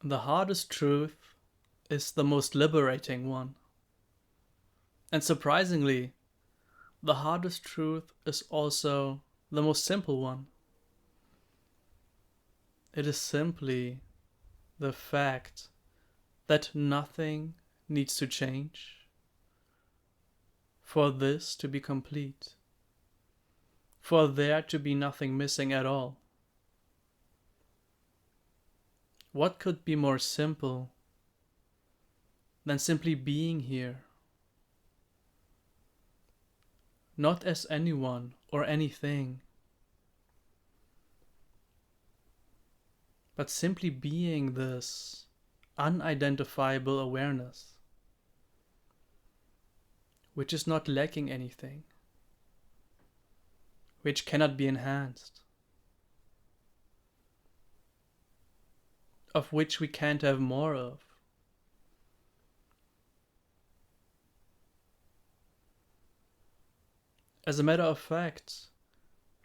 The hardest truth is the most liberating one. And surprisingly, the hardest truth is also the most simple one. It is simply the fact that nothing needs to change for this to be complete, for there to be nothing missing at all. What could be more simple than simply being here? Not as anyone or anything, but simply being this unidentifiable awareness, which is not lacking anything, which cannot be enhanced, of which we can't have more of. As a matter of fact,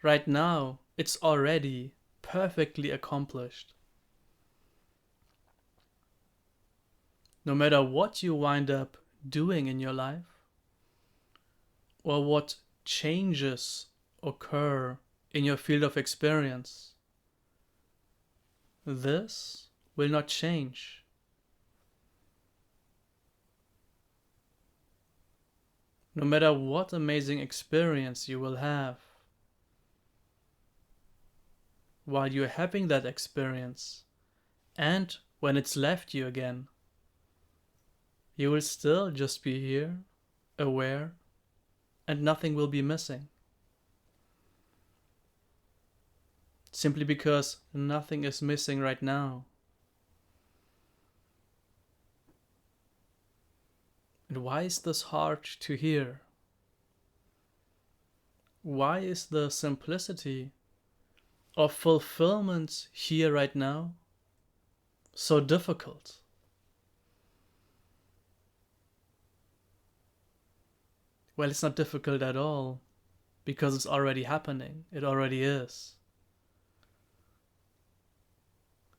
right now it's already perfectly accomplished. No matter what you wind up doing in your life, or what changes occur in your field of experience, this will not change. No matter what amazing experience you will have, while you're having that experience, and when it's left you again, you will still just be here, aware, and nothing will be missing. Simply because nothing is missing right now. And why is this hard to hear? Why is the simplicity of fulfillment here right now so difficult? Well, it's not difficult at all, because it's already happening. It already is.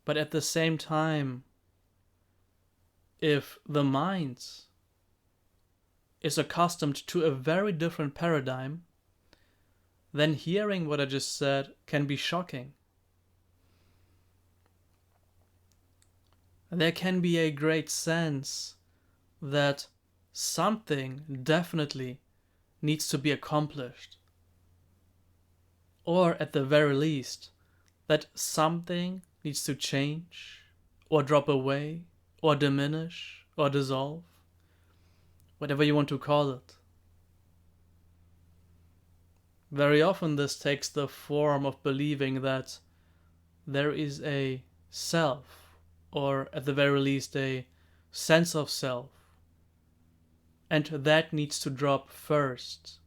But at the same time, if the mind is accustomed to a very different paradigm, then hearing what I just said can be shocking. There can be a great sense that something definitely needs to be accomplished. Or at the very least, that something needs to change, or drop away, or diminish, or dissolve, whatever you want to call it. Very often this takes the form of believing that there is a self, or at the very least a sense of self, and that needs to drop first,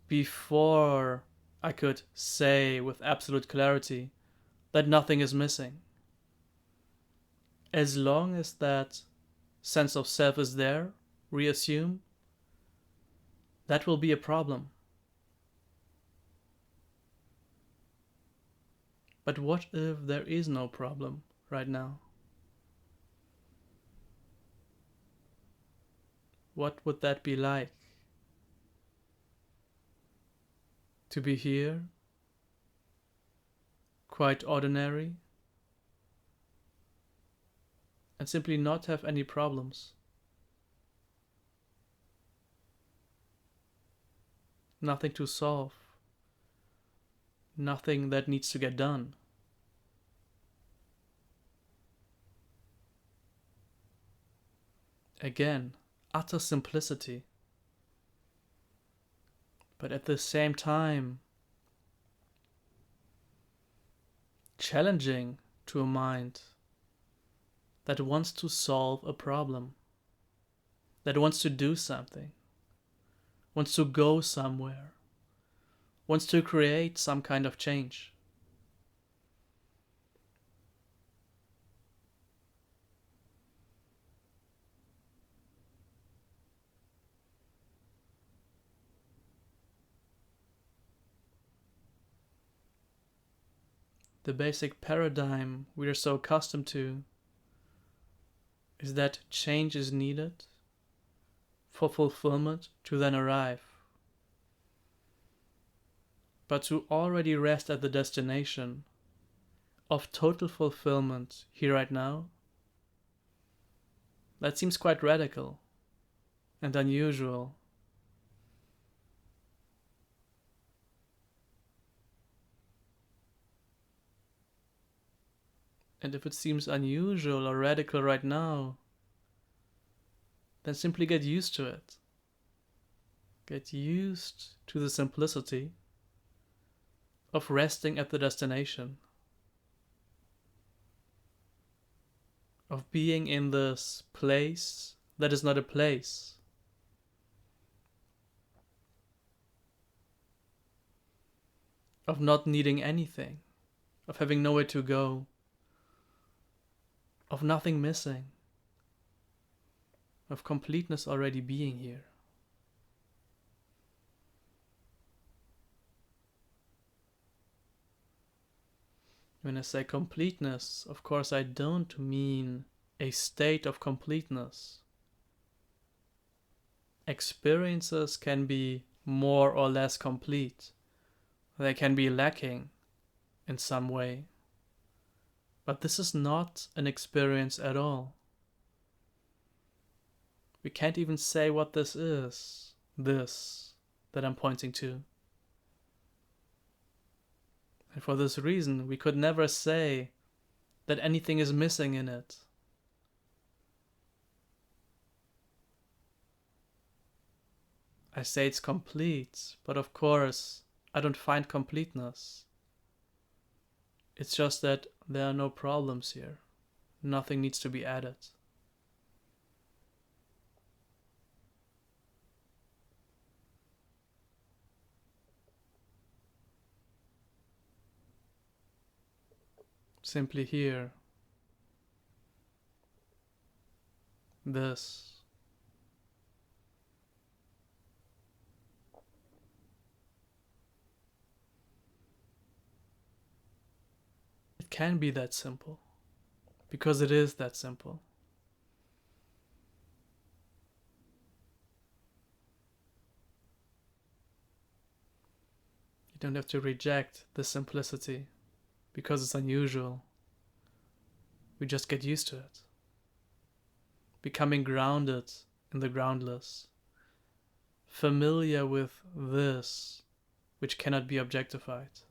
before I could say with absolute clarity that nothing is missing. As long as that sense of self is there, reassume, that will be a problem. But what if there is no problem right now? What would that be like? To be here, quite ordinary, and simply not have any problems. Nothing to solve. Nothing that needs to get done. Again, utter simplicity. But at the same time, challenging to a mind that wants to solve a problem, that wants to do something, wants to go somewhere, wants to create some kind of change. The basic paradigm we are so accustomed to is that change is needed for fulfillment to then arrive. But to already rest at the destination of total fulfillment here right now, that seems quite radical and unusual. And if it seems unusual or radical right now, then simply get used to it. Get used to the simplicity of resting at the destination, of being in this place that is not a place, of not needing anything, of having nowhere to go, of nothing missing, of completeness already being here. When I say completeness, of course I don't mean a state of completeness. Experiences can be more or less complete. They can be lacking in some way. But this is not an experience at all. We can't even say what this is, this that I'm pointing to. And for this reason, we could never say that anything is missing in it. I say it's complete, but of course, I don't find completeness. It's just that there are no problems here. Nothing needs to be added. Simply here. This. It can be that simple, because it is that simple. You don't have to reject the simplicity because it's unusual. We just get used to it. Becoming grounded in the groundless. Familiar with this which cannot be objectified.